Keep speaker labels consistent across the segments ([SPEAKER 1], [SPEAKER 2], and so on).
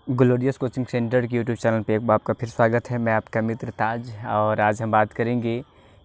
[SPEAKER 1] Glorious coaching centre के YouTube channel पे एक बार आपका फिर स्वागत है। मैं आपका मित्र ताज और आज हम बात करेंगे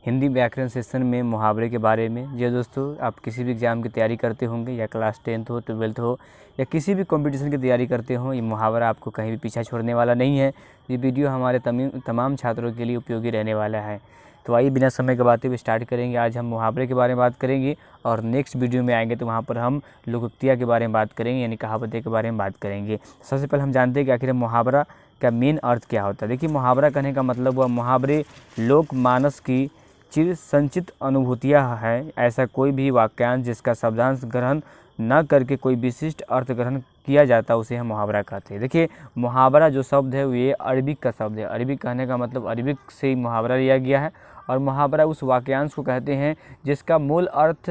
[SPEAKER 1] हिंदी व्याकरण सेशन में मुहावरे के बारे में। जी दोस्तों, आप किसी भी एग्ज़ाम की तैयारी करते होंगे या क्लास 10th हो, 12th हो या किसी भी कंपटीशन की तैयारी करते हो, ये मुहावरा आपको कहीं भी पीछा छोड़ने वाला नहीं है। ये वीडियो हमारे तमाम छात्रों के लिए उपयोगी रहने वाला है। तो आइए बिना समय गवाते हुए स्टार्ट करेंगे। आज हम मुहावरे के बारे में बात करेंगे और नेक्स्ट वीडियो में आएंगे तो वहाँ पर हम लोकोक्तियाँ के बारे में बात करेंगे, यानी कहावतें के बारे में बात करेंगे। सबसे पहले हम जानते हैं कि आखिर मुहावरा का मेन अर्थ क्या होता है। देखिए, मुहावरा कहने का मतलब हुआ मुहावरे लोकमानस की चिर संचित अनुभूतियाँ हैं। ऐसा कोई भी वाक्यांश जिसका शब्दांश ग्रहण न करके कोई विशिष्ट अर्थ ग्रहण किया जाता है उसे हम मुहावरा कहते हैं। देखिए, मुहावरा जो शब्द है ये अरबिक का शब्द है। अरबिक कहने का मतलब अरबिक से ही मुहावरा लिया गया है और मुहावरा उस वाक्यांश को कहते हैं जिसका मूल अर्थ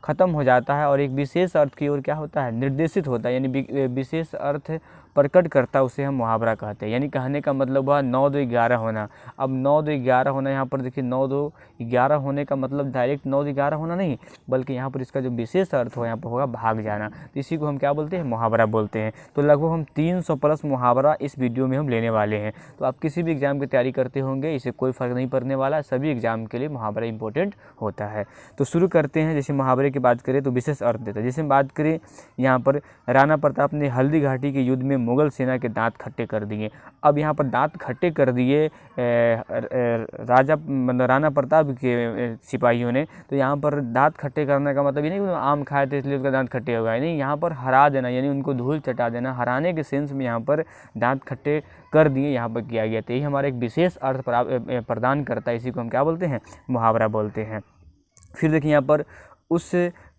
[SPEAKER 1] खत्म हो जाता है और एक विशेष अर्थ की ओर क्या होता है, निर्देशित होता है, यानी विशेष अर्थ प्रकट करता है, उसे हम मुहावरा कहते हैं। यानी कहने का मतलब हुआ 9 2 11 होना। अब 9 2 11 होना, यहाँ पर देखिए 9 2 11 होने का मतलब डायरेक्ट 9 2 11 होना नहीं, बल्कि यहाँ पर इसका जो विशेष अर्थ हो यहाँ पर होगा भाग जाना। तो इसी को हम क्या बोलते हैं, मुहावरा बोलते हैं। तो लगभग हम 300 प्लस मुहावरा इस वीडियो में हम लेने वाले हैं। तो आप किसी भी एग्जाम की तैयारी करते होंगे, इससे कोई फ़र्क नहीं पड़ने वाला, सभी एग्जाम के लिए मुहावरा इंपॉर्टेंट होता है। तो शुरू करते हैं। जैसे मुहावरे की बात करें तो विशेष अर्थ देता है। जैसे बात करें यहाँ पर राणा प्रताप ने हल्दी घाटी के युद्ध में मुगल सेना के दांत खट्टे कर दिए। अब यहाँ पर दांत खट्टे कर दिए राजा मतलब राणा प्रताप के सिपाहियों ने। तो यहाँ पर दांत खट्टे करने का मतलब ये नहीं कि आम खाए थे इसलिए उसका दांत खट्टे हो गए, नहीं, यहाँ पर हरा देना यानी उनको धूल चटा देना, हराने के सेंस में यहाँ पर दांत खट्टे कर दिए यहाँ पर किया गया। तो यही हमारा एक विशेष अर्थ प्रदान करता है। इसी को हम क्या बोलते हैं, मुहावरा बोलते हैं। फिर देखिए यहाँ पर उस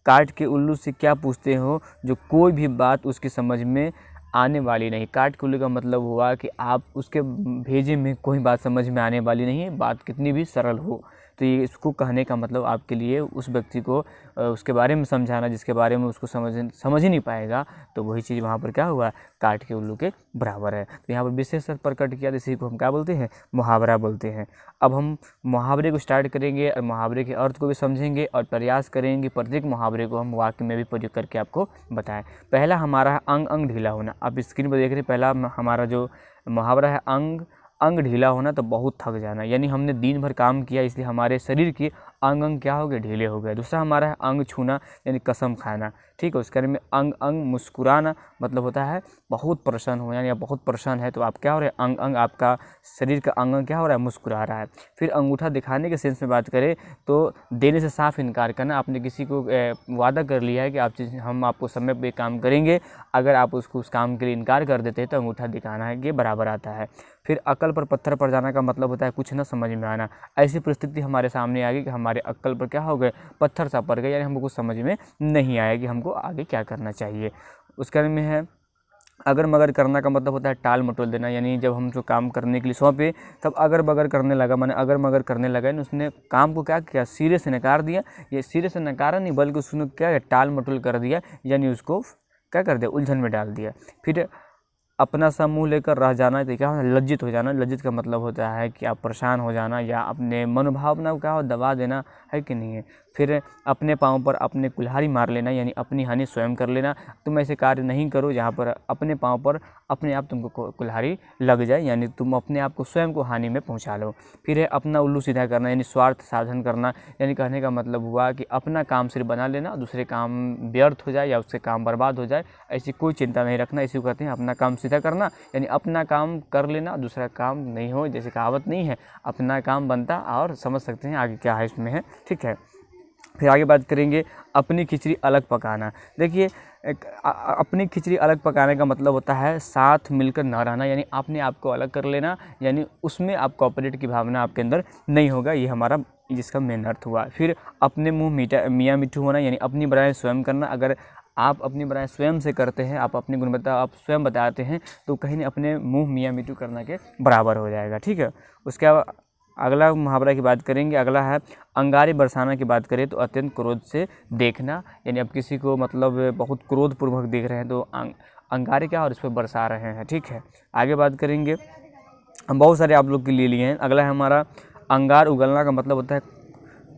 [SPEAKER 1] काठ के उल्लू से क्या पूछते हो जो कोई भी बात उसकी समझ में आने वाली नहीं। काठ के उल्लू का मतलब हुआ कि आप उसके भेजे में कोई बात समझ में आने वाली नहीं है, बात कितनी भी सरल हो। तो ये इसको कहने का मतलब आपके लिए उस व्यक्ति को उसके बारे में समझाना जिसके बारे में उसको समझ ही नहीं पाएगा। तो वही चीज़ वहाँ पर क्या हुआ, काठ के उल्लू के बराबर है। तो यहाँ पर विशेष अर्थ प्रकट किया, इसी को हम क्या बोलते हैं, मुहावरा बोलते हैं। अब हम मुहावरे को स्टार्ट करेंगे और मुहावरे के अर्थ को भी समझेंगे और प्रयास करेंगे प्रत्येक मुहावरे को हम वाक्य में भी प्रयोग करके आपको बताएं। पहला हमारा है अंग अंग ढीला होना। आप स्क्रीन पर देख रहे हैं, पहला हमारा जो मुहावरा है अंग अंग ढीला होना, तो बहुत थक जाना, यानी हमने दिन भर काम किया इसलिए हमारे शरीर के अंग अंग क्या हो गए, ढीले हो गए। दूसरा हमारा है अंग छूना, यानी कसम खाना। ठीक है, उसके में अंग अंग मुस्कुराना मतलब होता है बहुत परेशान हो, यानी आप बहुत परेशान है तो आप क्या हो रहे हैं, अंग अंग आपका शरीर का अंग अंग क्या हो रहा है, मुस्कुरा रहा है। फिर अंगूठा दिखाने के सेंस में बात करें तो देने से साफ इनकार करना। आपने किसी को वादा कर लिया है कि हम आपको समय पे काम करेंगे, अगर आप उसको उस काम के लिए इनकार कर देते हैं तो अंगूठा दिखाना है, ये बराबर आता है। फिर अक्ल पर पत्थर पड़ जाना का मतलब होता है कुछ न समझ में आना। ऐसी परिस्थिति हमारे सामने आ गई कि हमारे अक्ल पर क्या हो गए, पत्थर सा पड़ गए, यानी हमको कुछ समझ में नहीं आया कि हमको आगे क्या करना चाहिए। उसके में है अगर मगर करना का मतलब होता है टाल मटोल देना, यानी जब हम जो काम करने के लिए सौंपे तब अगर बगर करने लगा, माने अगर मगर करने लगा, यानी उसने काम को क्या किया, सिरे से नकार दिया। ये सिरे से नकारा नहीं बल्कि उसने क्या टाल मटोल कर दिया, यानी उसको क्या कर दिया, उलझन में डाल दिया। फिर अपना सा मुँह लेकर रह जाना, तो क्या होता है, लज्जित हो जाना। लज्जित का मतलब होता है कि आप परेशान हो जाना या अपने मनोभावना को क्या हो, दबा देना, है कि नहीं है। फिर अपने पाँव पर अपने कुल्हाड़ी मार लेना, यानी अपनी हानि स्वयं कर लेना। तुम ऐसे कार्य नहीं करो जहाँ पर अपने पाँव पर अपने आप तुमको कुल्हाड़ी लग जाए, यानी तुम अपने आप को स्वयं को हानि में पहुँचा लो। फिर है अपना उल्लू सीधा करना, यानी स्वार्थ साधन करना, यानी कहने का मतलब हुआ कि अपना काम सिर्फ बना लेना, दूसरे काम व्यर्थ हो जाए या उससे काम बर्बाद हो जाए, ऐसी कोई चिंता नहीं रखना। इसी को कहते हैं अपना काम सीधा करना, यानी अपना काम कर लेना, दूसरा काम नहीं हो। जैसे कहावत नहीं है, अपना काम बनता, और समझ सकते हैं आगे क्या है इसमें है, ठीक है। फिर आगे बात करेंगे अपनी खिचड़ी अलग पकाना। देखिए, अपनी खिचड़ी अलग पकाने का मतलब होता है साथ मिलकर ना रहना, यानी अपने आप को अलग कर लेना, यानी उसमें आप कोऑपरेट की भावना आपके अंदर नहीं होगा। ये हमारा जिसका मेन अर्थ हुआ। फिर अपने मुँह मियाँ मिट्ठू होना, यानी अपनी बड़ाई स्वयं करना। अगर आप अपनी बड़ाई स्वयं से करते हैं, आप अपनी गुणवत्ता आप स्वयं बताते हैं, तो कहीं न अपने मुँह मियाँ मिट्ठू करना के बराबर हो जाएगा, ठीक है। उसके अगला मुहावरा की बात करेंगे। अगला है अंगारे बरसाना की बात करें तो अत्यंत क्रोध से देखना, यानी अब किसी को मतलब बहुत क्रोधपूर्वक देख रहे हैं तो अंगारे क्या और इस पर बरसा रहे हैं, ठीक है। आगे बात करेंगे, हम बहुत सारे आप लोग के लिए लिए हैं। अगला है हमारा अंगार उगलना का मतलब होता है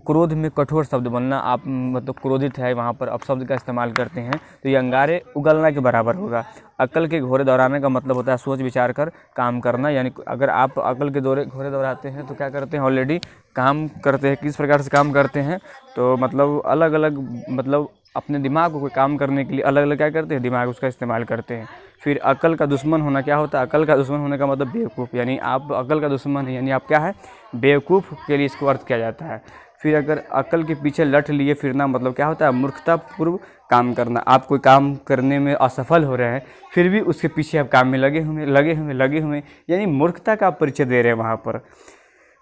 [SPEAKER 1] क्रोध में कठोर शब्द बोलना, आप मतलब क्रोधित है वहाँ पर अपशब्द का इस्तेमाल करते हैं तो ये अंगारे उगलना के बराबर होगा। अक्ल के घोड़े दौड़ाने का मतलब होता है सोच विचार कर काम करना, यानी अगर आप अक्ल के घोड़े दौड़ाते हैं तो क्या करते हैं, ऑलरेडी काम करते हैं। किस प्रकार से काम करते हैं तो मतलब अलग अलग, मतलब अपने दिमाग को काम करने के लिए अलग अलग क्या करते हैं, दिमाग उसका इस्तेमाल करते हैं। फिर अकल का दुश्मन होना क्या होता है, अकल का दुश्मन होने का मतलब बेवकूफ़, यानी आप अकल का दुश्मन है, यानी आप क्या है, बेवकूफ़ के लिए इसको अर्थ किया जाता है। फिर अगर अकल के पीछे लट लिए फिरना मतलब क्या होता है, मूर्खतापूर्व काम करना। आप कोई काम करने में असफल हो रहे हैं फिर भी उसके पीछे आप काम में लगे हुए, यानी मूर्खता का आप परिचय दे रहे हैं वहाँ पर।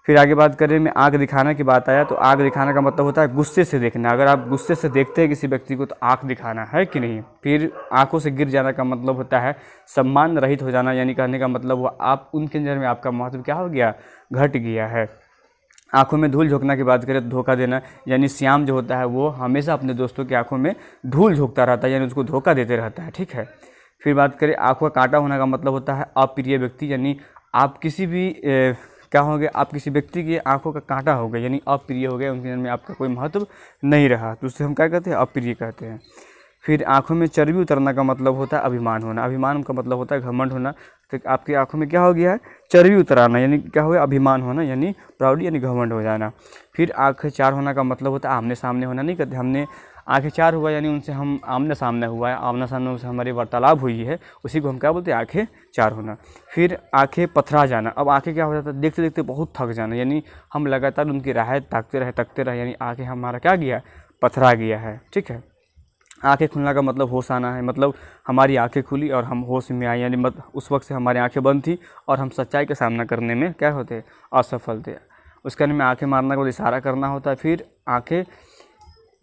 [SPEAKER 1] फिर आगे बात करें में आँख दिखाना की बात आया तो आँख दिखाना का मतलब होता है गुस्से से देखना। अगर आप गुस्से से देखते हैं किसी व्यक्ति को तो आँख दिखाना है कि नहीं। फिर आँखों से गिर जाना का मतलब होता है सम्मान रहित हो जाना, यानी कहने का मतलब हुआ आप उनके नज़र में आपका महत्व क्या हो गया, घट गया है। आँखों में धूल झोंकना की बात करें तो धोखा देना, यानी श्याम जो होता है वो हमेशा अपने दोस्तों की आँखों में धूल झोंकता रहता है, यानी उसको धोखा देते रहता है, ठीक है। फिर बात करें आँखों का कांटा होने का मतलब होता है अप्रिय व्यक्ति, यानी आप किसी भी क्या हो गया, आप किसी व्यक्ति की आंखों का कांटा हो गया, यानी अप्रिय हो गया, उनके नज़र में आपका कोई महत्व नहीं रहा, तो उससे हम क्या कहते हैं, अप्रिय कहते हैं। फिर आंखों में चर्बी उतरना का मतलब होता है अभिमान होना। अभिमान का मतलब होता है घमंड होना। तो आपकी आंखों में क्या हो गया है, चर्बी उतर आना, यानी क्या हो गया, अभिमान होना, यानी प्राउड, यानी घमंड हो जाना। फिर आंखें चार होना का मतलब होता है आमने सामने होना। नहीं कहते हमने आंखें चार हुआ, यानी उनसे हम आमने सामने हुआ है, आमने सामने से हमारी वार्तालाप हुई है, उसी को हम क्या बोलते हैं, आंखें चार होना। फिर आंखें पथरा जाना। अब आंखें क्या हो जाता है, देखते देखते बहुत थक जाना, यानी हम लगातार उनकी राह तकते रहे, यानी आंखें हमारा क्या गया, पथरा गया है, ठीक है। आंखें खुलना का मतलब होश आना है, मतलब हमारी आंखें खुली और हम होश में आए, यानी मतलब उस वक्त से हमारी आंखें बंद थी और हम सच्चाई का सामना करने में क्या होते, असफल थे। उसके में आंखें मारना का इशारा करना होता है। फिर आंखें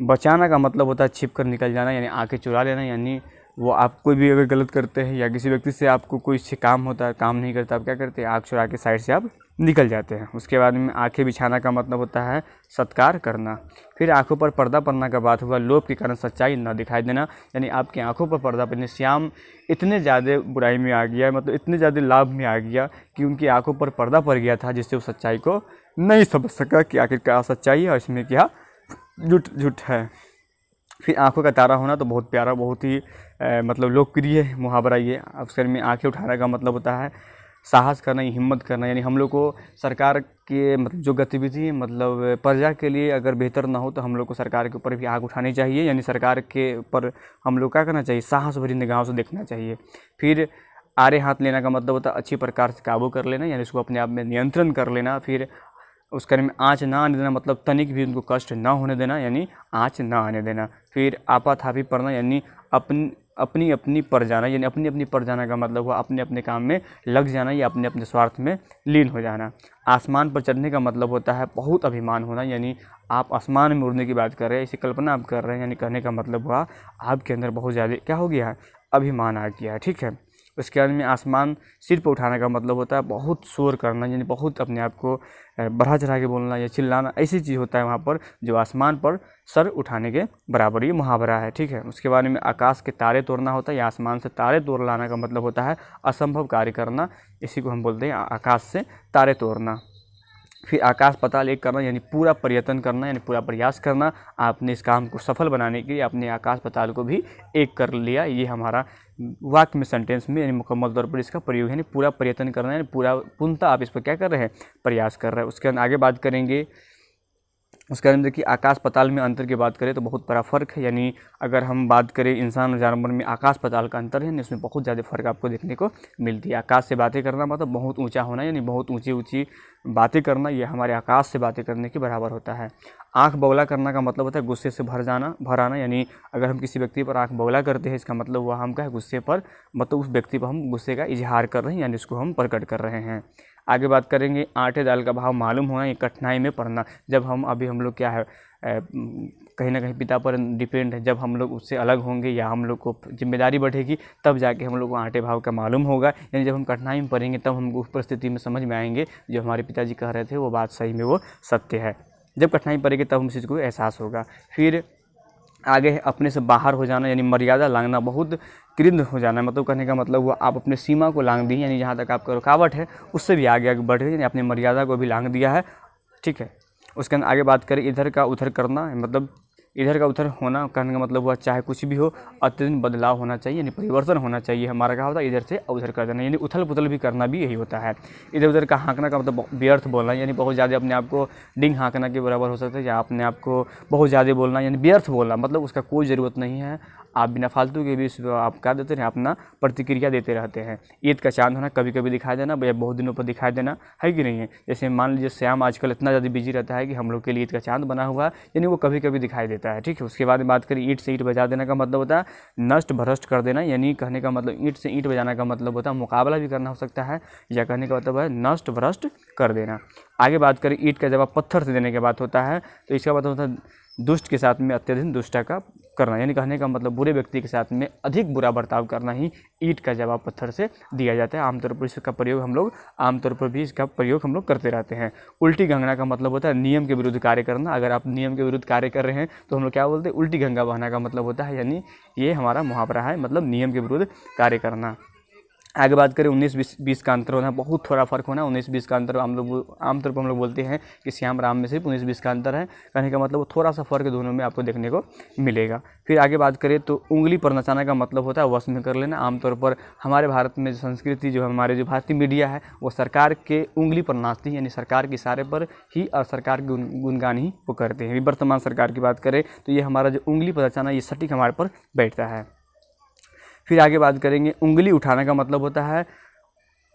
[SPEAKER 1] बचाना का मतलब होता है छिप कर निकल जाना, यानी आंखें चुरा लेना, यानी वो आप कोई भी अगर गलत करते हैं या किसी व्यक्ति से आपको कोई काम होता है, काम नहीं करता, आप क्या करते हैं, आँख चुरा के साइड से आप निकल जाते हैं। उसके बाद में आंखें बिछाना का मतलब होता है सत्कार करना। फिर आंखों पर पर्दा पड़ना का बात हुआ, लोभ के कारण सच्चाई न दिखाई देना, यानी आपकी आंखों पर पर्दा पड़ने श्याम इतने ज़्यादा बुराई में आ गया, मतलब इतने ज़्यादा लाभ में आ गया कि उनकी आंखों पर पर्दा पड़ गया था, जिससे वो सच्चाई को नहीं समझ सका कि आखिर क्या सच्चाई है और इसमें क्या झूठ है। फिर आंखों का तारा होना तो बहुत प्यारा, बहुत ही मतलब लोकप्रिय मुहावरा ये। अक्सर में आंखें उठाने का मतलब होता है साहस करना, हिम्मत करना, यानी हम लोग को सरकार के मतलब जो गतिविधि मतलब प्रजा के लिए अगर बेहतर ना हो तो हम लोग को सरकार के ऊपर भी आँख उठानी चाहिए, यानी सरकार के ऊपर हम लोग क्या करना चाहिए, साहस भरी निगाहों से देखना चाहिए। फिर आड़े हाथ लेना का मतलब होता है अच्छी प्रकार से काबू कर लेना, यानी इसको अपने आप में नियंत्रण कर लेना। फिर उसके में आँच ना आने देना, मतलब तनिक भी उनको कष्ट ना होने देना, यानी आँच ना आने देना। फिर आपाथापी पड़ना, यानी अपनी अपनी पर जाना, यानी अपनी अपनी पर जाना का मतलब हुआ अपने अपने काम में लग जाना या अपने अपने स्वार्थ में लीन हो जाना। आसमान पर चढ़ने का मतलब होता है बहुत अभिमान होना, यानी आप आसमान में उड़ने की बात कर रहे हैं, इसी कल्पना आप कर रहे हैं, यानी कहने का मतलब हुआ आपके अंदर बहुत ज़्यादा क्या हो गया है, अभिमान आ गया है, ठीक है। उसके बाद में आसमान सिर पर उठाने का मतलब होता है बहुत शोर करना, यानी बहुत अपने आप को बढ़ा चढ़ा के बोलना या चिल्लाना, ऐसी चीज़ होता है वहाँ पर जो आसमान पर सर उठाने के बराबर ये मुहावरा है, ठीक है। उसके बारे में आकाश के तारे तोड़ना होता है या आसमान से तारे तोड़ लाना का मतलब होता है असंभव कार्य करना, इसी को हम बोलते हैं आकाश से तारे तोड़ना। फिर आकाश पाताल एक करना, यानी पूरा प्रयत्न करना, यानी पूरा प्रयास करना, आपने इस काम को सफल बनाने के लिए अपने आकाश पाताल को भी एक कर लिया। ये हमारा वाक्य में, सेंटेंस में, यानी मुकम्मल तौर पर इसका प्रयोग है, यानी पूरा प्रयत्न करना, यानी पूरा पूर्णतः आप इस पर क्या कर रहे हैं, प्रयास कर रहे हैं। उसके अंदर आगे बात करेंगे, उसके अंदर देखिए आकाश पाताल में अंतर की बात करें तो बहुत बड़ा फ़र्क है, यानी अगर हम बात करें इंसान और जानवर में आकाश पाताल का अंतर है, इसमें बहुत ज़्यादा फ़र्क आपको देखने को मिलती है। आकाश से बातें करना मतलब बहुत ऊंचा होना, यानी बहुत ऊंची ऊंची बातें करना, ये हमारे आकाश से बातें करने के बराबर होता है। आँख बौला करना का मतलब होता है गुस्से से भर आना, यानी अगर हम किसी व्यक्ति पर आँख बौला करते हैं इसका मतलब हुआ हम क्या है, गुस्से पर, मतलब उस व्यक्ति पर हम गुस्से का इजहार कर रहे हैं, यानी इसको हम प्रकट कर रहे हैं। आगे बात करेंगे आटे दाल का भाव मालूम होना, ये कठिनाई में पड़ना। जब हम लोग क्या है कहीं ना कहीं पिता पर डिपेंड है, जब हम लोग उससे अलग होंगे या हम लोग को जिम्मेदारी बढ़ेगी तब जाके हम लोग को आटे भाव का मालूम होगा, यानी जब हम कठिनाई में पड़ेंगे तब हम उस परिस्थिति में समझ में आएंगे जो हमारे पिताजी कह रहे थे वो बात सही में वो सत्य है। जब कठिनाई पड़ेगी तब हम इस चीज़ को एहसास होगा। फिर आगे है अपने से बाहर हो जाना, यानी मर्यादा लांघना, बहुत कृंद हो जाना, मतलब कहने का मतलब हुआ आप अपने सीमा को लांघ दी, यानी जहाँ तक आपका रुकावट है उससे भी आगे बढ़ गए, यानी अपनी मर्यादा को भी लांघ दिया है, ठीक है। उसके अंदर आगे बात करें इधर का उधर करना, मतलब इधर का उधर होना कहने का मतलब हुआ चाहे कुछ भी हो अत्यंत बदलाव होना चाहिए, यानी परिवर्तन होना चाहिए। हमारा क्या होता है इधर से उधर कर देना, यानी उथल पुथल भी करना भी यही होता है। इधर उधर का हाँकना का मतलब व्यर्थ बोलना, यानी बहुत ज़्यादा अपने आप को डिंग हाँकना के बराबर हो सकता है, या अपने आप को बहुत ज़्यादा बोलना यानी व्यर्थ बोलना, मतलब उसका कोई ज़रूरत नहीं है। आप बिना फालतू के भी आप क्या देते हैं अपना प्रतिक्रिया देते रहते हैं। ईद का चांद होना, कभी कभी दिखाई देना या बहुत दिनों पर दिखाई देना, है कि नहीं है। जैसे मान लीजिए श्याम आजकल इतना ज़्यादा बिजी रहता है कि हम लोग के लिए ईद का चांद बना हुआ है, यानी वो कभी कभी दिखाई देता है, ठीक है। उसके बाद में बात करें ईंट से ईंट बजा देने का मतलब होता है नष्ट भ्रष्ट कर देना, यानी कहने का मतलब ईंट से ईंट बजाने का मतलब होता है मुकाबला भी करना हो सकता है, या कहने का मतलब है नष्ट भ्रष्ट कर देना। आगे बात करें ईंट का जवाब पत्थर से देने के बाद होता है, तो इसका मतलब होता है दुष्ट के साथ में अत्यधिक दुष्टा का करना, यानी कहने का मतलब बुरे व्यक्ति के साथ में अधिक बुरा बर्ताव करना ही ईंट का जवाब पत्थर से दिया जाता है। आमतौर पर इसका प्रयोग हम लोग करते रहते हैं। उल्टी गंगना का मतलब होता है नियम के विरुद्ध कार्य करना। अगर आप नियम के विरुद्ध कार्य कर रहे हैं तो हम लोग क्या बोलते हैं उल्टी गंगा बहना का मतलब होता है, यानी ये हमारा मुहावरा है, मतलब नियम के विरुद्ध कार्य करना। आगे बात करें 19-20 का अंतर होना, बहुत थोड़ा फर्क होना। 19-20 का अंतर आमतौर पर हम लोग बोलते हैं कि श्याम राम में सिर्फ 19-20 का अंतर है, कहने का मतलब थोड़ा सा फर्क दोनों में आपको देखने को मिलेगा। फिर आगे बात करें तो उंगली पर नचाना का मतलब होता है वश में कर लेना। आमतौर पर हमारे भारत में जो संस्कृति जो हमारे जो भारतीय मीडिया है वो सरकार के उंगली पर नाचती है, यानी सरकार के इशारे पर ही और सरकार के गुणगान ही वो करते हैं। वर्तमान सरकार की बात करें तो ये हमारा जो उंगली पर नचाना ये सटीक हमारे पर बैठता है। फिर आगे बात करेंगे उंगली उठाने का मतलब होता है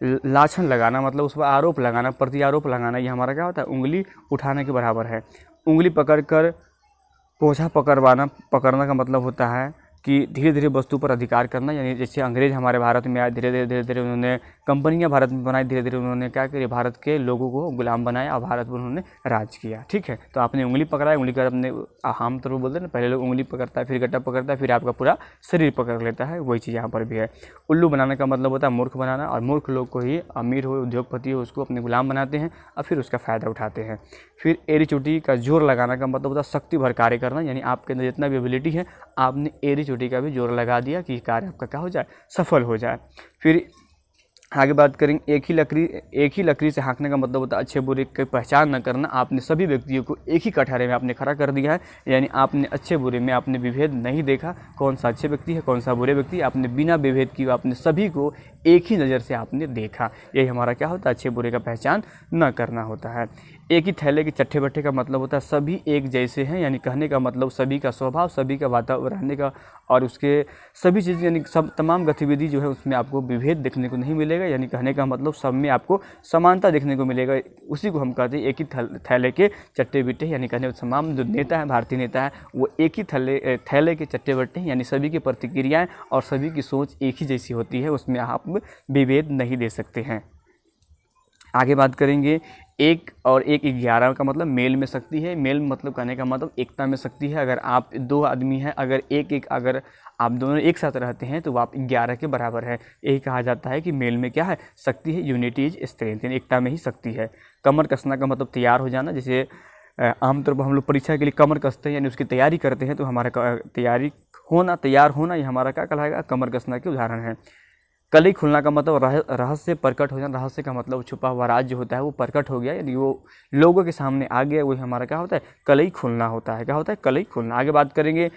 [SPEAKER 1] लाछन लगाना, मतलब उस पर आरोप लगाना, प्रति आरोप लगाना, ये हमारा क्या होता है उंगली उठाने के बराबर है। उंगली पकड़कर पोछा पकड़ना का मतलब होता है कि धीरे धीरे वस्तु पर अधिकार करना, यानी जैसे अंग्रेज़ हमारे भारत में आए, धीरे धीरे उन्होंने कंपनियां भारत में बनाई, धीरे धीरे उन्होंने क्या किया भारत के लोगों को गुलाम बनाया और भारत पर उन्होंने राज किया, ठीक है। तो आपने उंगली पकड़ा है, उंगली का अपने हम तो बोलते हैं ना, पहले लोग उंगली पकड़ता है, फिर गट्टा पकड़ता है, फिर आपका पूरा शरीर पकड़ लेता है, वही चीज़ यहाँ पर भी है। उल्लू बनाने का मतलब होता है मूर्ख बनाना, और मूर्ख लोग को ही अमीर हो उद्योगपति हो उसको अपने गुलाम बनाते हैं और फिर उसका फ़ायदा उठाते हैं। फिर एड़ी चोटी का जोर लगाना का मतलब होता है शक्ति भर कार्य करना, यानी आपके अंदर जितना भी एबिलिटी है आपने एड़ी चोटी का भी जोर लगा दिया कि कार्य आपका क्या हो जाए सफल हो जाए। फिर आगे बात करेंगे एक ही लकड़ी से हाँकने का मतलब होता है अच्छे बुरे की पहचान न करना। आपने सभी व्यक्तियों को एक ही कटहरे में आपने खड़ा कर दिया है, यानी आपने अच्छे बुरे में आपने विभेद नहीं देखा, कौन सा अच्छे व्यक्ति है कौन सा बुरे व्यक्ति, आपने बिना विभेद किए आपने सभी को एक ही नज़र से आपने देखा। यही हमारा क्या होता है अच्छे बुरे का पहचान न करना होता है। एक ही थैले के चट्टे बट्टे का मतलब होता है सभी एक जैसे हैं, यानी कहने का मतलब सभी का स्वभाव, सभी का वातावरण रहने का और उसके सभी चीज़ यानी सब तमाम गतिविधि जो है उसमें आपको विभेद देखने को नहीं मिलेगा, यानी कहने का मतलब सब में आपको समानता देखने को मिलेगा। उसी को हम कहते हैं एक ही थैले के चट्टे बिट्टे, यानी कहने तमाम जो नेता है भारतीय नेता है वो एक ही थैले के चट्टे बट्टे हैं, यानी सभी की प्रतिक्रियाएँ और सभी की सोच एक ही जैसी होती है, उसमें आप विभेद नहीं दे सकते हैं। आगे बात करेंगे 1 और 1 11 का मतलब मेल में शक्ति है। मेल मतलब कहने का मतलब एकता में शक्ति है। अगर आप 2 आदमी हैं अगर आप दोनों एक साथ रहते हैं तो आप 11 के बराबर है। यही कहा जाता है कि मेल में क्या है शक्ति है, यूनिटी इज स्ट्रेंथ, यानी एकता में ही शक्ति है। कमर कसना का मतलब तैयार हो जाना, जैसे आमतौर पर हम लोग परीक्षा के लिए कमर कसते हैं यानी उसकी तैयारी करते हैं, तो हमारा तैयार होना ये हमारा क्या कहलाएगा कमर कसना के उदाहरण है। कली खुलना का मतलब रहस्य प्रकट हो जाना, रहस्य का मतलब छुपा हुआ राज जो होता है वो प्रकट हो गया, यानी वो लोगों के सामने आ गया, वही हमारा क्या होता है कलई खुलना होता है। क्या होता है कलई खुलना। आगे बात करेंगे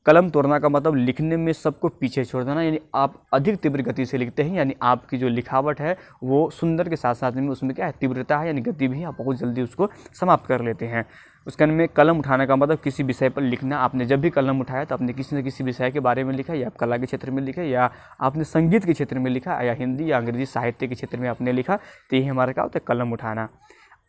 [SPEAKER 1] कलम तोड़ना का मतलब लिखने में सबको पीछे छोड़ देना, यानी आप अधिक तीव्र गति से लिखते हैं, यानी आपकी जो लिखावट है वो सुंदर के साथ साथ में उसमें क्या है तीव्रता है, यानी गति भी आप बहुत जल्दी उसको समाप्त कर लेते हैं। उसके में कलम उठाने का मतलब किसी विषय पर लिखना। आपने जब भी कलम उठाया तो आपने किसी न किसी विषय के बारे में लिखा, या आप कला के क्षेत्र में लिखा, या आपने संगीत के क्षेत्र में लिखा, या हिंदी या अंग्रेजी साहित्य के क्षेत्र में आपने लिखा, तो यही हमारा क्या होता है कलम उठाना।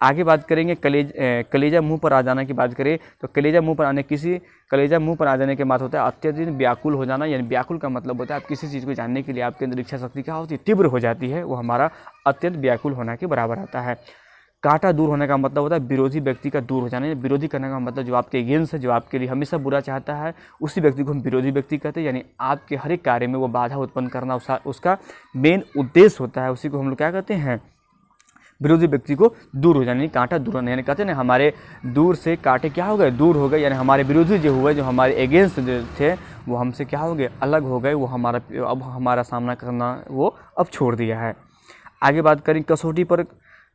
[SPEAKER 1] आगे बात करेंगे कलेजा मुंह पर आ जाना की बात करें तो कलेजा मुंह पर आ जाने के बाद होता है अत्यधिक व्याकुल हो जाना, यानी व्याकुल का मतलब होता है आप किसी चीज़ को जानने के लिए आपके अंदर इच्छा शक्ति क्या होती है तीव्र हो जाती है, वो हमारा अत्यंत व्याकुल होना के बराबर आता है। कांटा दूर होने का मतलब होता है विरोधी व्यक्ति का दूर हो जाना, विरोधी करने का मतलब जो आपके अगेंस्ट है, जो आपके लिए हमेशा बुरा चाहता है, उसी व्यक्ति को हम विरोधी व्यक्ति कहते हैं, यानी आपके हर एक कार्य में वो बाधा उत्पन्न करना उसका मेन उद्देश्य होता है, उसी को हम लोग क्या कहते हैं विरोधी व्यक्ति को दूर हो जाना, कांटा दूर होना, यानी कहते हैं ना हमारे दूर से कांटे क्या हो गए दूर हो गए, यानी हमारे विरोधी जो हुए जो हमारे अगेंस्ट जो थे वो हमसे क्या हो गए अलग हो गए, वो अब हमारा सामना करना वो अब छोड़ दिया है। आगे बात करें कसौटी पर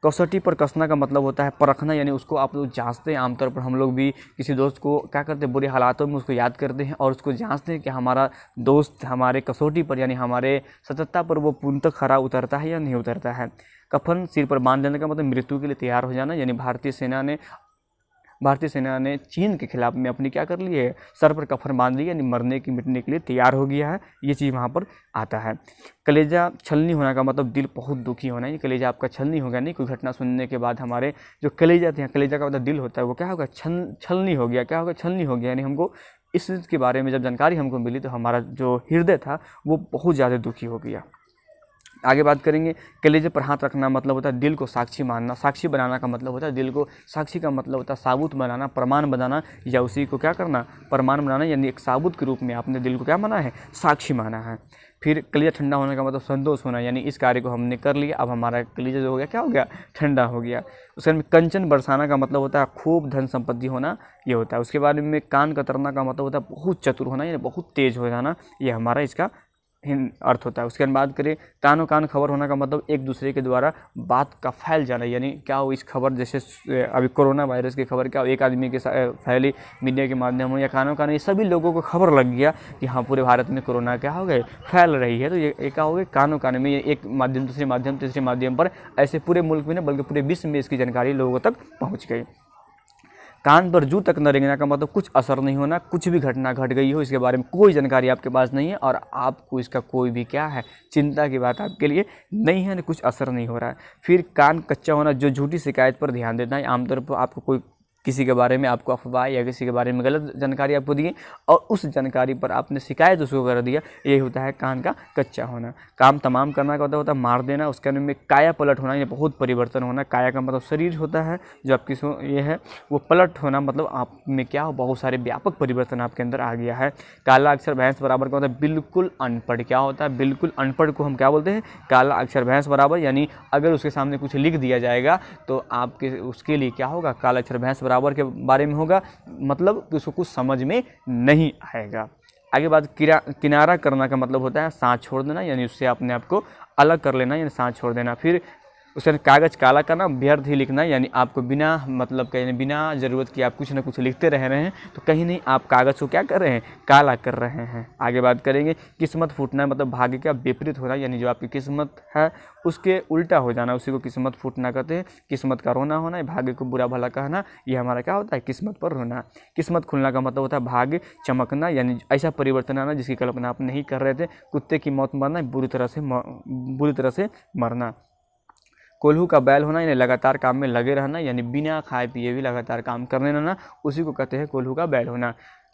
[SPEAKER 1] कसौटी पर कसना का मतलब होता है परखना, यानी उसको आप लोग जांचते हैं। आमतौर पर हम लोग भी किसी दोस्त को क्या करते हैं, बुरे हालातों में उसको याद करते हैं और उसको जांचते हैं कि हमारा दोस्त हमारे कसौटी पर यानी हमारे सतर्कता पर वो पूर्णतः खरा उतरता है या नहीं उतरता है। कफन सिर पर बांध लेने का मतलब मृत्यु के लिए तैयार हो जाना, यानी भारतीय सेना ने चीन के खिलाफ में अपनी क्या कर ली है, सर पर कफन बांध लिया, यानी मरने की मिटने के लिए तैयार हो गया है। ये चीज़ वहाँ पर आता है। कलेजा छलनी होना का मतलब दिल बहुत दुखी होना, ये कलेजा आपका छलनी हो गया। नहीं, कोई घटना सुनने के बाद हमारे जो कलेजा थे, कलेजा का मतलब दिल होता है, वो क्या होगा, छलनी हो गया। क्या होगा, छलनी हो गया, यानी हमको इस चीज़ के बारे में जब जानकारी हमको मिली तो हमारा जो हृदय था वो बहुत ज़्यादा दुखी हो गया। आगे बात करेंगे, कलेजे पर हाथ रखना मतलब होता है दिल को साक्षी मानना। साक्षी बनाना का मतलब होता है दिल को, साक्षी का मतलब होता है साबुत बनाना, प्रमाण बनाना, या उसी को क्या करना, प्रमाण बनाना, यानी एक साबुत के रूप में आपने दिल को क्या माना है, साक्षी माना है। फिर कलेजा ठंडा होने का मतलब संतोष होना, यानी इस कार्य को हमने कर लिया, अब हमारा कलेजा जो हो गया क्या हो गया, ठंडा हो गया। उसके बाद में कंचन बरसाना का मतलब होता है खूब धन संपत्ति होना, ये होता है। उसके बाद में कान कतरना का मतलब होता है बहुत चतुर होना, यानी बहुत तेज हो जाना, ये हमारा इसका अर्थ होता है। उसके बाद बात करें, कानों कान खबर होना का मतलब एक दूसरे के द्वारा बात का फैल जाना, यानी क्या हो, इस खबर जैसे अभी कोरोना वायरस की खबर क्या हो, एक आदमी के फैली मीडिया के माध्यम हो या कानों कान, ये सभी लोगों को खबर लग गया कि हाँ पूरे भारत में कोरोना क्या हो गए, फैल रही है। तो ये क्या हो गया, कानों कान में, ये एक माध्यम दूसरे माध्यम तीसरे माध्यम पर, ऐसे पूरे मुल्क में नहीं बल्कि पूरे विश्व में इसकी जानकारी लोगों तक पहुँच गई। कान पर जू तक न रेंगना का मतलब कुछ असर नहीं होना, कुछ भी घटना घट गई हो इसके बारे में कोई जानकारी आपके पास नहीं है और आपको इसका कोई भी क्या है, चिंता की बात आपके लिए नहीं है, कुछ असर नहीं हो रहा है। फिर कान कच्चा होना, जो झूठी शिकायत पर ध्यान देता है। आमतौर पर आपको कोई किसी के बारे में आपको अफवाह या किसी के बारे में गलत जानकारी आपको दी और उस जानकारी पर आपने शिकायत उसको कर दिया, ये होता है कान का कच्चा होना। काम तमाम करना का होता है मार देना। उसके अंदर में काया पलट होना, ये बहुत परिवर्तन होना। काया का मतलब शरीर होता है जो आपकी ये है, वो पलट होना मतलब आप में क्या हो, बहुत सारे व्यापक परिवर्तन आपके अंदर आ गया है। काला अक्षर भैंस बराबर का होता है बिल्कुल अनपढ़। क्या होता है, बिल्कुल अनपढ़ को हम क्या बोलते हैं, काला अक्षर भैंस बराबर, यानी अगर उसके सामने कुछ लिख दिया जाएगा तो आपके उसके लिए क्या होगा, काला अक्षर भैंस बराबर के बारे में होगा, मतलब उसको कुछ समझ में नहीं आएगा। आगे बात किनारा करना का मतलब होता है सांस छोड़ देना, यानी उससे अपने आप को अलग कर लेना, यानी सांस छोड़ देना। फिर उसके कागज़ काला करना, व्यर्थ ही लिखना, यानी आपको बिना मतलब के, यानी बिना ज़रूरत कि आप कुछ ना कुछ लिखते रह रहे हैं तो कहीं नहीं आप कागज़ को क्या कर रहे हैं, काला कर रहे हैं। आगे बात करेंगे, किस्मत फूटना मतलब भाग्य का विपरीत होना, यानी जो आपकी किस्मत है उसके उल्टा हो जाना, उसी को किस्मत फूटना कहते हैं। किस्मत का रोना होना, भाग्य को बुरा भला कहना, ये हमारा क्या होता है, किस्मत पर रोना। किस्मत खुलना का मतलब होता है भाग्य चमकना, यानी ऐसा परिवर्तन आना जिसकी कल्पना आप नहीं कर रहे थे। कुत्ते की मौत मरना, बुरी तरह से मरना। कोल्हू का बैल होना, यानी लगातार काम में लगे रहना, यानी बिना खाए पिए भी लगातार काम करने रहना, उसी को कहते हैं कोल्हू का बैल होना।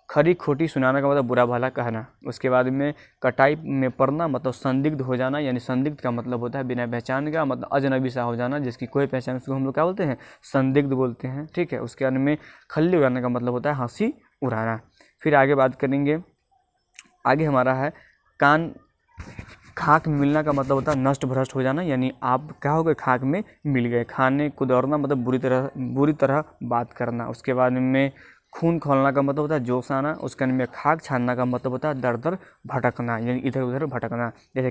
[SPEAKER 1] खरी खोटी सुनाना का मतलब बुरा भला कहना। उसके बाद में कटाई में पड़ना मतलब संदिग्ध हो जाना, यानी संदिग्ध का मतलब होता है बिना पहचान का, मतलब अजनबी सा हो जाना जिसकी कोई पहचान, उसको हम लोग क्या बोलते हैं, संदिग्ध बोलते हैं। ठीक है, उसके बाद में खल्ली उड़ाने का मतलब होता है हंसी उड़ाना। फिर आगे बात करेंगे, आगे हमारा है कान खाक में मिलना का मतलब होता है नष्ट भ्रष्ट हो जाना, यानी आप क्या हो गए, खाक में मिल गए। खाने को दौड़ना मतलब बुरी तरह बात करना। उसके बाद में खून खोलना का मतलब होता है जोश आना। उसके में खाक छानना का मतलब होता है दर दर भटकना, यानी इधर उधर भटकना। जैसे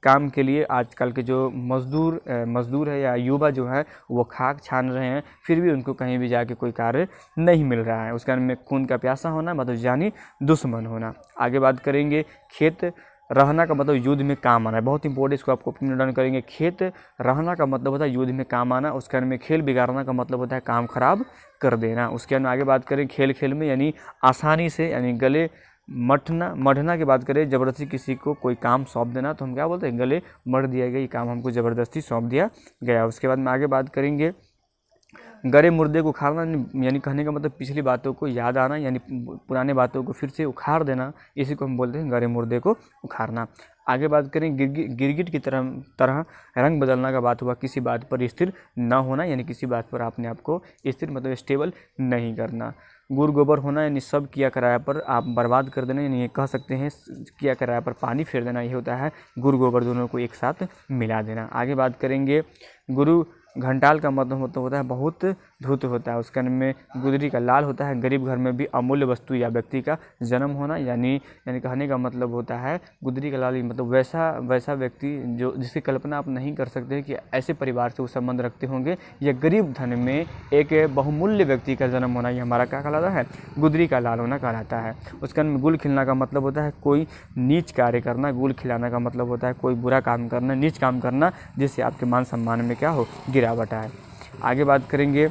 [SPEAKER 1] काम के लिए आजकल के जो मजदूर है या युवा जो है वो खाक छान रहे हैं, फिर भी उनको कहीं भी जाके कोई कार्य नहीं मिल रहा है। उसके में खून का प्यासा होना मतलब जानी दुश्मन होना। आगे बात करेंगे, खेत रहना का मतलब युद्ध में काम आना है, बहुत इंपॉर्टेंट, इसको आपको डन करेंगे। खेत रहना का मतलब होता है युद्ध में काम आना। उसके अंदर में खेल बिगाड़ना का मतलब होता है काम खराब कर देना। उसके अंदर आगे बात करें खेल खेल में, यानी आसानी से, यानी गले मढ़ना की बात करें, ज़बरदस्ती किसी को कोई काम सौंप देना, तो हम क्या बोलते हैं, गले मढ़ दिया गया, ये काम हमको ज़बरदस्ती सौंप दिया गया। उसके बाद में आगे बात करेंगे, गरे मुर्दे को उखाड़ना, यानी कहने का मतलब पिछली बातों को याद आना, यानी पुराने बातों को फिर से उखाड़ देना, इसी को हम बोलते हैं गरे मुर्दे को उखाड़ना। आगे बात करें, गिरगिट की तरह रंग बदलना का बात हुआ, किसी बात पर स्थिर न होना, यानी किसी बात पर अपने आप को स्थिर मतलब स्टेबल नहीं करना। गुड़ गोबर होना, यानी सब किया कराया पर आप बर्बाद कर देना, यानी ये कह सकते हैं किया कराया पर पानी फेर देना, ये होता है गुड़ गोबर दोनों को एक साथ मिला देना। आगे बात करेंगे, गुरु घंटाल का मतलब होता है बहुत धूत होता है। उसके अन्न में गुदरी का लाल होता है। गरीब घर में भी अमूल्य वस्तु या व्यक्ति का जन्म होना, यानी कहने का मतलब होता है गुदरी का लाल मतलब वैसा व्यक्ति जो जिसकी कल्पना आप नहीं कर सकते कि ऐसे परिवार से वो संबंध रखते होंगे, या गरीब धन में एक बहुमूल्य व्यक्ति का जन्म होना, ये हमारा क्या कहलाता है, गुदरी का लाल होना कहलाता है। उसके अन्न में गुल खिलना का मतलब होता है कोई नीच कार्य करना। गुल खिलाना का मतलब होता है कोई बुरा काम करना, नीच काम करना, जिससे आपके मान सम्मान में क्या हो, गिरावट आए। आगे बात करेंगे,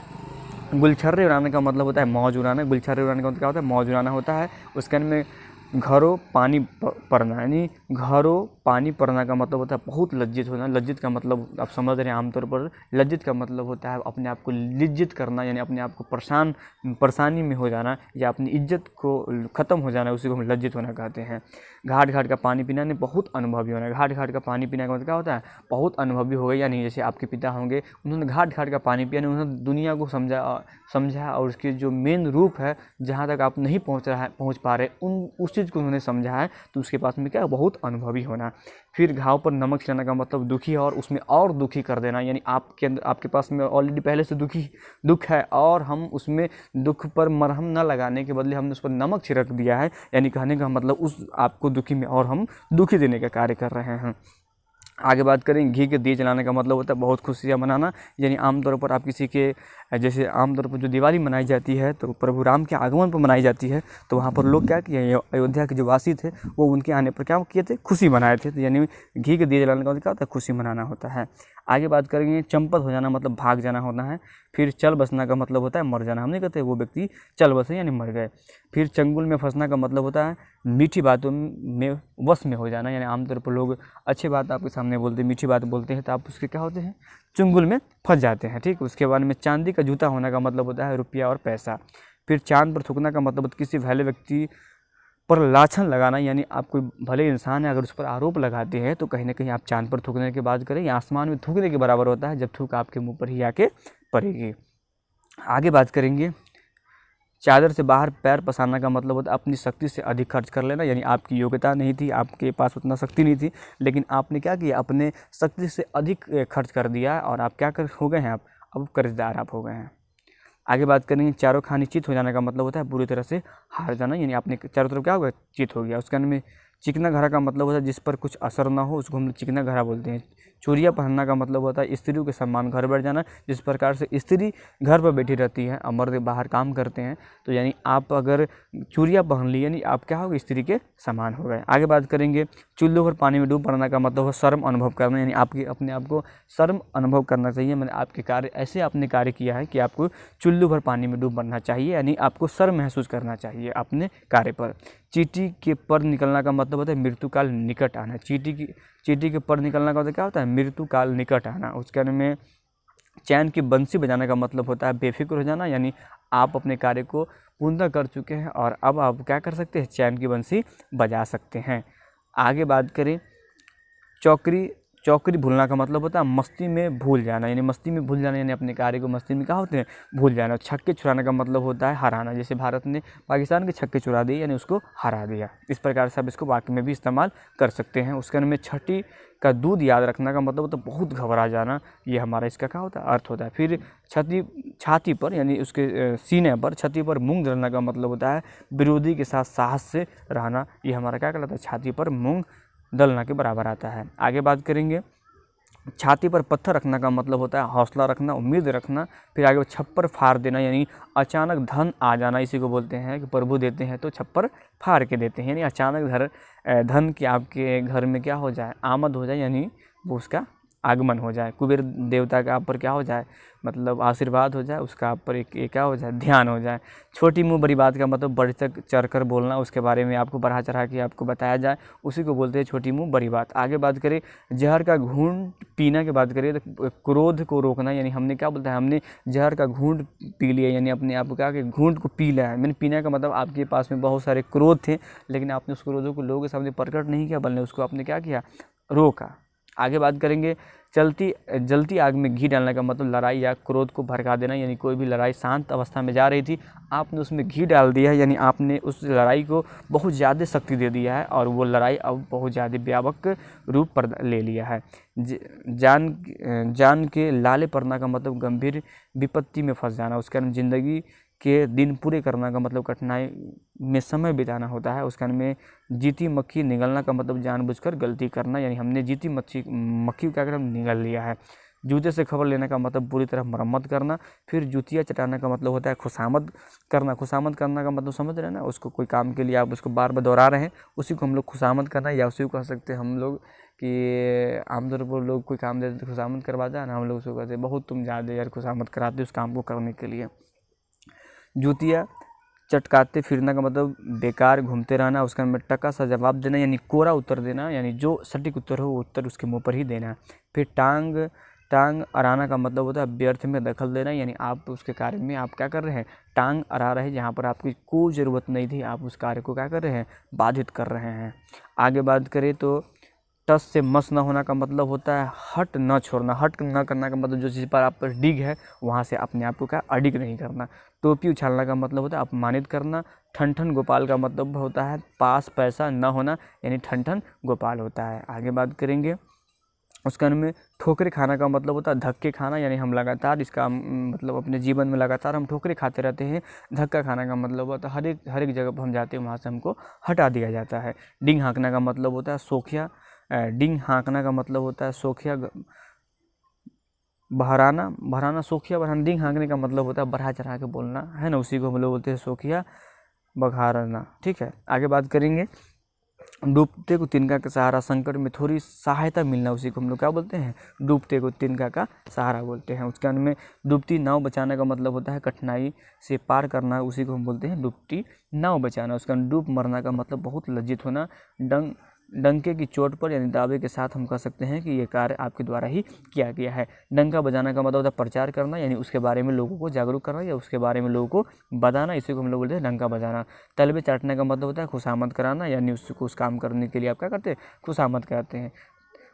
[SPEAKER 1] गुलछर्रे उड़ाने का मतलब होता है मौज उड़ाना। गुलछर्रे उड़ाने का मतलब क्या होता है, मौज उड़ाना होता है। उसके अन्न में घरों पानी पड़ना, यानी घरों पानी पड़ना का मतलब होता है बहुत लज्जित होना। लज्जित का मतलब आप समझ रहे हैं, आमतौर पर लज्जित का मतलब होता है अपने आप को लिज्जित करना, यानी अपने आप को परेशानी में हो जाना या अपनी इज्जत को ख़त्म हो जाना, उसी को हम लज्जित होना कहते हैं। घाट घाट का पानी पीना, नहीं बहुत अनुभवी होना। घाट घाट का पानी पीने का मतलब क्या होता है, बहुत अनुभवी हो गए, यानी जैसे आपके पिता होंगे, उन्होंने घाट घाट का पानी पिया, उन्होंने दुनिया को समझा और उसके जो मेन रूप है जहाँ तक आप नहीं पहुँच पा रहे उस चीज़ को उन्होंने समझा है, तो उसके पास में क्या बहुत अनुभवी होना। फिर घाव पर नमक छिड़कना का मतलब दुखी और उसमें और दुखी कर देना, यानी आपके पास में ऑलरेडी पहले से दुख है और हम उसमें दुख पर मरहम न लगाने के बदले हमने उस पर नमक छिड़क दिया है, यानी कहने का मतलब उस आपको दुखी में और हम दुखी देने का कार्य कर रहे हैं। आगे बात करें, घी के दिए जलाने का मतलब होता है बहुत खुशियाँ मनाना, यानी आमतौर पर आप किसी के जैसे आमतौर पर जो दिवाली मनाई जाती है तो प्रभु राम के आगमन पर मनाई जाती है, तो वहाँ पर लोग क्या किए, अयोध्या के जो वासी थे वो उनके आने पर क्या किए थे, खुशी मनाए थे। तो यानी घी के दिए जलाने का मतलब क्या होता है, खुशी मनाना होता है। आगे बात करेंगे, चंपत हो जाना मतलब भाग जाना होना है। फिर चल बसना का मतलब होता है मर जाना, हम नहीं कहते वो व्यक्ति चल बसे यानी मर गए। फिर चंगुल में फंसना का मतलब होता है मीठी बातों में वश में हो जाना, यानी आमतौर पर लोग अच्छी बात आपके सामने बोलते हैं, मीठी बात बोलते हैं, तो आप उसके क्या होते हैं, चुंगल में फंस जाते हैं। ठीक, उसके बाद में चांदी का जूता होने का मतलब होता है रुपया और पैसा। फिर चांद पर थूकना का मतलब किसी भले व्यक्ति पर लाछन लगाना, यानी आप कोई भले इंसान है अगर उस पर आरोप लगाते हैं तो कहीं ना कहीं आप चांद पर थूकने की बात करें या आसमान में थूकने के बराबर होता है, जब थूक आपके मुंह पर ही आके पड़ेगी। आगे बात करेंगे, चादर से बाहर पैर पसारना का मतलब होता है अपनी शक्ति से अधिक खर्च कर लेना, यानी आपकी योग्यता नहीं थी, आपके पास उतना शक्ति नहीं थी, लेकिन आपने क्या किया, अपने शक्ति से अधिक खर्च कर दिया और आप क्या हो गए हैं, आप अब कर्जदार आप हो गए हैं। आगे बात करेंगे, चारों खानी चित हो जाने का मतलब होता है बुरी तरह से हार जाना, यानी आपने चारों तरफ क्या हो गया, चित हो गया। उसके अंदर में चिकना घड़ा का मतलब होता है जिस पर कुछ असर ना हो, उसको हम लोग चिकना घड़ा बोलते हैं। चूड़िया पहनना का मतलब होता है स्त्रियों के सम्मान घर बैठ जाना, जिस प्रकार से स्त्री घर पर बैठी रहती है और मर्द बाहर काम करते हैं, तो यानी आप अगर चूड़िया पहन ली यानी आप क्या हो गए, स्त्री के समान हो गए। आगे बात करेंगे, चुल्लू भर पानी में डूब पड़ना का मतलब है शर्म अनुभव करना, यानी आपकी अपने आप को शर्म अनुभव करना चाहिए, मैंने आपके कार्य ऐसे आपने कार्य किया है कि आपको चुल्लू भर पानी में डूब पड़ना चाहिए, यानी आपको शर्म महसूस करना चाहिए अपने कार्य पर। चींटी के पर निकलना का मतलब होता है मृत्यु काल निकट आना। चींटी के पर निकलना का मतलब क्या होता है, मृत्यु काल निकट आना। उसके अंदर में चैन की बंसी बजाने का मतलब होता है बेफिक्र हो जाना, यानी आप अपने कार्य को पूर्णतः कर चुके हैं और अब आप क्या कर सकते हैं, चैन की बंसी बजा सकते हैं। आगे बात करें, चौकरी भूलना का मतलब होता है मस्ती में भूल जाना, यानी मस्ती में भूल जाना, यानी अपने कार्य को मस्ती में क्या होते हैं, भूल जाना। छक्के छुड़ाने का मतलब होता है हराना, जैसे भारत ने पाकिस्तान के छक्के छुड़ा दिए यानी उसको हरा दिया। इस प्रकार से आप इसको वाक्य में भी इस्तेमाल कर सकते हैं। उसके अंदर में छठी का दूध याद रखना का मतलब होता है बहुत घबरा जाना, ये हमारा इसका क्या होता है, अर्थ होता है। फिर छाती पर यानी उसके सीने पर छाती पर मूंग दलना का मतलब होता है विरोधी के साथ साहस से रहना, ये हमारा क्या कहलाता है, छाती पर मूंग दलना के बराबर आता है। आगे बात करेंगे, छाती पर पत्थर रखना का मतलब होता है हौसला रखना, उम्मीद रखना। फिर आगे छप्पर फाड़ देना, यानी अचानक धन आ जाना, इसी को बोलते हैं कि प्रभु देते हैं तो छप्पर फाड़ के देते हैं, यानी अचानक धन की आपके घर में क्या हो जाए, आमद हो जाए, यानी वो उसका आगमन हो जाए। कुबेर देवता का आप पर क्या हो जाए, मतलब आशीर्वाद हो जाए, उसका आप पर एक क्या हो जाए, ध्यान हो जाए। छोटी मुँह बड़ी बात का मतलब बढ़ चढ़ कर बोलना, उसके बारे में आपको बढ़ा चढ़ा के आपको बताया जाए, उसी को बोलते हैं छोटी मुँह बड़ी बात। आगे बात करें, जहर का घूंट पीना की बात करें तो क्रोध को रोकना, यानी हमने क्या बोलता है, हमने जहर का घूंट पी लिया, यानी अपने आप को क्या कि घूंट को पी लिया है। मैंने पीने का मतलब आपके पास में बहुत सारे क्रोध थे, लेकिन आपने उस क्रोधों को लोगों के सामने प्रकट नहीं किया, बल्कि उसको आपने क्या किया, रोका। आगे बात करेंगे, जलती आग में घी डालने का मतलब लड़ाई या क्रोध को भड़का देना, यानी कोई भी लड़ाई शांत अवस्था में जा रही थी, आपने उसमें घी डाल दिया है, यानी आपने उस लड़ाई को बहुत ज़्यादा शक्ति दे दिया है और वो लड़ाई अब बहुत ज़्यादा व्यापक रूप पर ले लिया है। जान के लाले पड़ना का मतलब गंभीर विपत्ति में फंस जाना। उसके अंदर ज़िंदगी के दिन पूरे करना का मतलब कठिनाई में समय बिताना होता है। उसके में जीती मक्खी निगलना का मतलब जानबूझकर गलती करना, यानी हमने जीती मक्खी को क्या कर निगल लिया है। जूते से खबर लेने का मतलब बुरी तरह मरम्मत करना। फिर जूतियाँ चटाना का मतलब होता है खुशामद करना। खुशामद करना का मतलब समझ रहे हैं ना, उसको कोई काम के लिए आप उसको बार बार दोहरा रहे हैं, उसी को हम लोग खुशामद करना, या उसी को कह सकते हैं हम लोग कि आमतौर पर लोग कोई काम देते तो खुशामद करवाता है ना, हम लोग उसको कहते हैं बहुत तुम ज़्यादा यार खुशामद कराते उस काम को करने के लिए। जूतियाँ चटकाते फिरना का मतलब बेकार घूमते रहना। उसका में टका सा जवाब देना, यानी कोरा उत्तर देना, यानी जो सटीक उत्तर हो वो उत्तर उसके मुंह पर ही देना। फिर टांग अड़ाना का मतलब होता है व्यर्थ में दखल देना, यानी आप उसके कार्य में आप क्या कर रहे हैं, टांग अड़ा रहे हैं, जहाँ पर आपकी कोई ज़रूरत नहीं थी आप उस कार्य को क्या कर रहे हैं, बाधित कर रहे हैं। आगे बात करें तो टस से मस न होना का मतलब होता है हट न छोड़ना। हट न करना का मतलब जो चीज़ पर आप पर डिग है वहाँ से अपने आप को क्या अडिग नहीं करना। टोपी उछालना का मतलब होता है अपमानित करना। ठन गोपाल का मतलब होता है पास पैसा न होना, यानी ठन गोपाल होता है। आगे बात करेंगे उसके में ठोकरे खाना का मतलब होता है धक्के खाना, यानी हम लगातार इसका मतलब अपने जीवन में लगातार हम ठोकरे खाते रहते हैं। धक्का खाना का मतलब होता है हर एक जगह पर हम जाते हैं वहाँ से हमको हटा दिया जाता है। डिंग हाँकना का मतलब होता है सोखिया। डिंग हाँकना का मतलब होता है सोखिया बहराना सोखिया बहराना। डिंग हाँकने का मतलब होता है बढ़ा चढ़ा के बोलना, है ना, उसी को हम लोग बोलते हैं सोखिया बघारना। ठीक है, आगे बात करेंगे डूबते को तिनका का सहारा। संकट में थोड़ी सहायता मिलना, उसी को हम लोग क्या बोलते हैं, डूबते को तिनका का सहारा बोलते हैं। उसके अंत में डूबती नाव बचाने का मतलब होता है कठिनाई से पार करना, उसी को हम बोलते हैं डूबती नाव बचाना। उसका डूब मरना का मतलब बहुत लज्जित होना। डंके की चोट पर, यानी दावे के साथ हम कह सकते हैं कि ये कार्य आपके द्वारा ही किया गया है। डंका बजाना का मतलब होता है प्रचार करना, यानी उसके बारे में लोगों को जागरूक करना या उसके बारे में लोगों को बताना, इसी को हम लोग बोलते हैं डंका बजाना। तलबे चाटने का मतलब होता है खुशामद कराना, यानी उसको उस काम करने के लिए आप क्या करते हैं, खुशामद कराते हैं।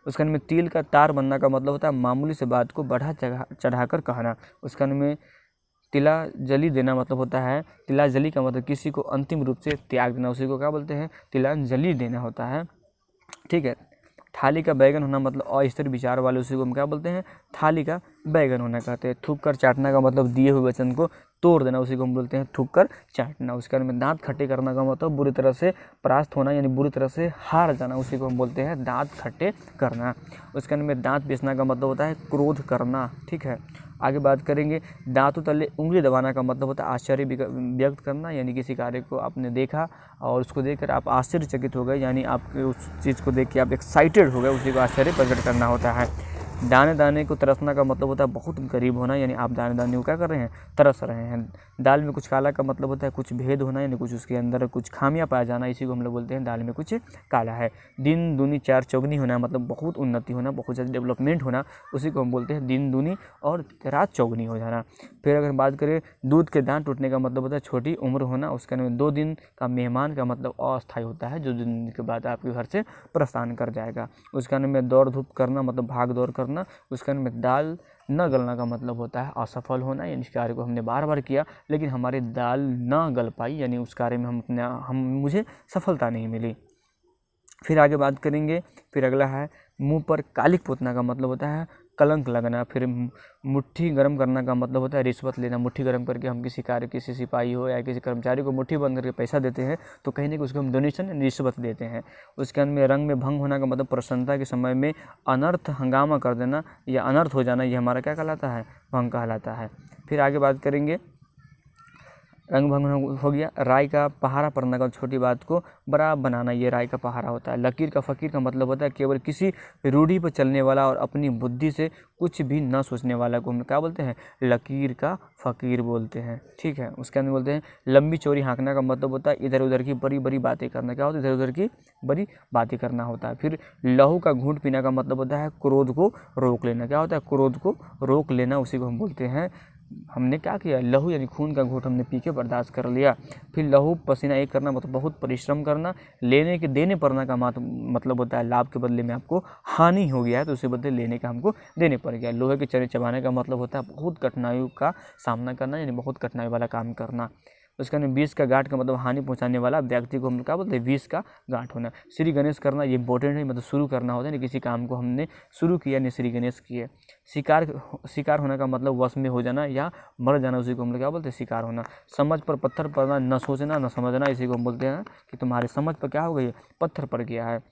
[SPEAKER 1] उसके में तिल का तार बनना का मतलब होता है मामूली से बात को बढ़ा चढ़ाकर कहना। उसके में तिलांजलि देना मतलब होता है, तिलांजलि का मतलब किसी को अंतिम रूप से त्याग देना, उसी को क्या बोलते हैं, तिलांजलि देना होता है। ठीक है, थाली का बैगन होना मतलब अस्थिर विचार वाले, उसी को हम क्या बोलते हैं, थाली का बैगन होना कहते हैं। थूक कर चाटना का मतलब दिए हुए वचन को तोड़ देना, उसी को हम बोलते हैं थूक कर चाटना। उसके में दांत खट्टे करना का मतलब बुरी तरह से परास्त होना, यानी बुरी तरह से हार जाना, उसी को हम बोलते हैं दांत खट्टे करना। उसके में दांत पीसना का मतलब होता है क्रोध करना। ठीक है, आगे बात करेंगे दांतों तले उंगली दबाना का मतलब होता है आश्चर्य व्यक्त करना, यानी किसी कार्य को आपने देखा और उसको देखकर आप आश्चर्यचकित हो गए, यानी आप उस चीज़ को देख के आप एक्साइटेड हो गए, उसी को आश्चर्य प्रकट करना होता है। दाने दाने को तरसना का मतलब होता है बहुत गरीब होना, यानी आप दाने दाने को क्या कर रहे हैं, तरस रहे हैं। दाल में कुछ काला का मतलब होता है कुछ भेद होना, यानी कुछ उसके अंदर कुछ खामियां पाया जाना, इसी को हम लोग बोलते हैं दाल में कुछ काला है। दिन दूनी चार चौगनी होना मतलब बहुत उन्नति होना, बहुत ज़्यादा डेवलपमेंट होना, उसी को हम बोलते हैं दिन दूनी और रात चौगनी हो जाना। फिर अगर बात करें दूध के दांत टूटने का मतलब होता है छोटी उम्र होना। उसके अंदर 2 दिन का मेहमान का मतलब अस्थायी होता है, जो 2 दिन के बाद आपके घर से प्रस्थान कर जाएगा। उसके अंदर में दौड़ धूप करना मतलब भाग दौड़ करना। उसके अंदर में दाल न गलना का मतलब होता है असफल होना, यानी इस कार्य को हमने बार बार किया लेकिन हमारी दाल न गल पाई, यानी उस कार्य में मुझे सफलता नहीं मिली। फिर आगे बात करेंगे, फिर अगला है मुंह पर कालिक पोतना का मतलब होता है कलंक लगना। फिर मुट्ठी गर्म करना का मतलब होता है रिश्वत लेना। मुट्ठी गर्म करके हम किसी कार्य, किसी सिपाही हो या किसी कर्मचारी को मुट्ठी बंद करके पैसा देते हैं तो कहीं ना कहीं उसको हम डोनेशन रिश्वत देते हैं। उसके अंत में रंग में भंग होना का मतलब प्रसन्नता के समय में अनर्थ हंगामा कर देना या अनर्थ हो जाना, ये हमारा क्या कहलाता है, भंग कहलाता है। फिर आगे बात करेंगे रंग भंग हो गया। राय का पहाड़ा पड़ना का छोटी बात को बड़ा बनाना, ये राय का पहाड़ा होता है। लकीर का फ़कीर का मतलब होता है केवल किसी रूढ़ी पर चलने वाला और अपनी बुद्धि से कुछ भी न सोचने वाला को हम क्या बोलते हैं, लकीर का फ़कीर बोलते हैं। ठीक है, उसके अंदर बोलते हैं लंबी चौड़ी हाँकना का मतलब होता है इधर उधर की बड़ी बड़ी बातें करना। क्या होता है, इधर उधर की बड़ी बातें करना होता है। फिर लहू का घूंट पीना का मतलब होता है क्रोध को रोक लेना। क्या होता है, क्रोध को रोक लेना, उसी को हम बोलते हैं हमने क्या किया, लहू यानी खून का घूंट हमने पी के बर्दाश्त कर लिया। फिर लहू पसीना एक करना मतलब बहुत परिश्रम करना, लेने के देने पड़ना का मतलब होता है लाभ के बदले में आपको हानि हो गया है तो उसके बदले लेने का हमको देने पड़ गया। लोहे के चने चबाने का मतलब होता है बहुत कठिनाइयों का सामना करना, यानी बहुत कठिनाई वाला काम करना। उसका विष का गांठ का मतलब हानि पहुंचाने वाला व्यक्ति को हम क्या बोलते हैं, विष का गांठ होना। श्री गणेश करना ये इंपॉर्टेंट है, मतलब शुरू करना होता है ना, किसी काम को हमने शुरू किया नहीं श्री गणेश किए। शिकार होने का मतलब वश में हो जाना या मर जाना, उसी को हम लोग क्या बोलते हैं, शिकार होना। समझ पर पत्थर पड़ना, न सोचना न समझना, इसी को हम बोलते हैं कि तुम्हारे समझ पर क्या हो गई, पत्थर पड़ गया है।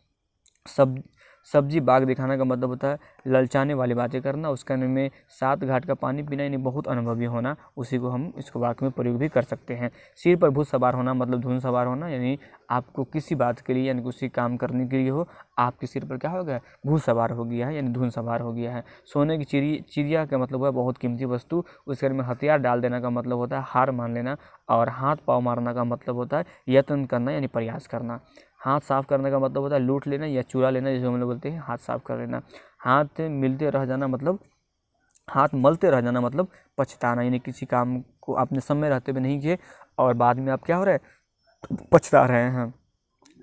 [SPEAKER 1] सब्जी बाग दिखाना का मतलब होता है ललचाने वाली बातें करना। उसका में 7 घाट का पानी पीना, यानी बहुत अनुभवी होना, उसी को हम इसको वाक्य में प्रयोग भी कर सकते हैं। सिर पर भूत सवार होना मतलब धुन सवार होना, यानी आपको किसी बात के लिए यानी किसी काम करने के लिए हो, आपके सिर पर क्या हो गया, भूत सवार हो गया है, यानी धुन सवार हो गया है। सोने की चिड़िया का मतलब है बहुत कीमती वस्तु। उसके में हथियार डाल देना का मतलब होता है हार मान लेना, और हाथ पाँव मारना का मतलब होता है यत्न करना, यानी प्रयास करना। हाथ साफ करने का मतलब होता है लूट लेना या चुरा लेना, जिसे हम लोग बोलते हैं हाथ साफ कर लेना। हाथ मिलते रह जाना मतलब हाथ मलते रह जाना मतलब पछताना, यानी किसी काम को आपने समय रहते हुए नहीं किए और बाद में आप क्या हो रहे हैं, पछता रहे हैं।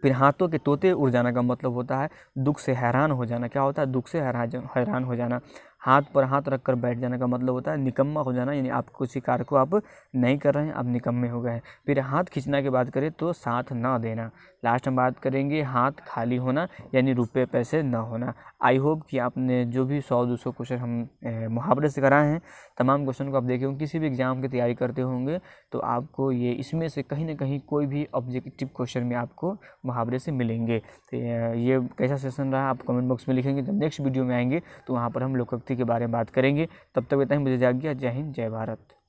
[SPEAKER 1] फिर हाथों के तोते उड़ जाना का मतलब होता है दुख से हैरान हो जाना। क्या होता है, दुख से हैरान हो जाना। हाथ पर हाथ रख कर बैठ जाने का मतलब होता है निकम्मा हो जाना, यानी आप किसी कार्य को आप नहीं कर रहे हैं, आप निकम्मे हो गए हैं। फिर हाथ खींचना की बात करें तो साथ ना देना। लास्ट में बात करेंगे हाथ खाली होना, यानी रुपये पैसे ना होना। आई होप कि आपने जो भी 100-200 क्वेश्चन हम मुहावरे से कराए हैं, तमाम क्वेश्चन को आप देखे होंगे। किसी भी एग्जाम की तैयारी करते होंगे तो आपको ये इसमें से कहीं ना कहीं कोई भी ऑब्जेक्टिव क्वेश्चन में आपको मुहावरे से मिलेंगे। तो ये कैसा सेशन रहा आप कमेंट बॉक्स में लिखेंगे। जब नेक्स्ट वीडियो में आएंगे तो वहाँ पर हम लोकोक्ति के बारे में बात करेंगे। तब तक इतना ही, मुझे इजाज़त दीजिए। जय हिंद, जय भारत।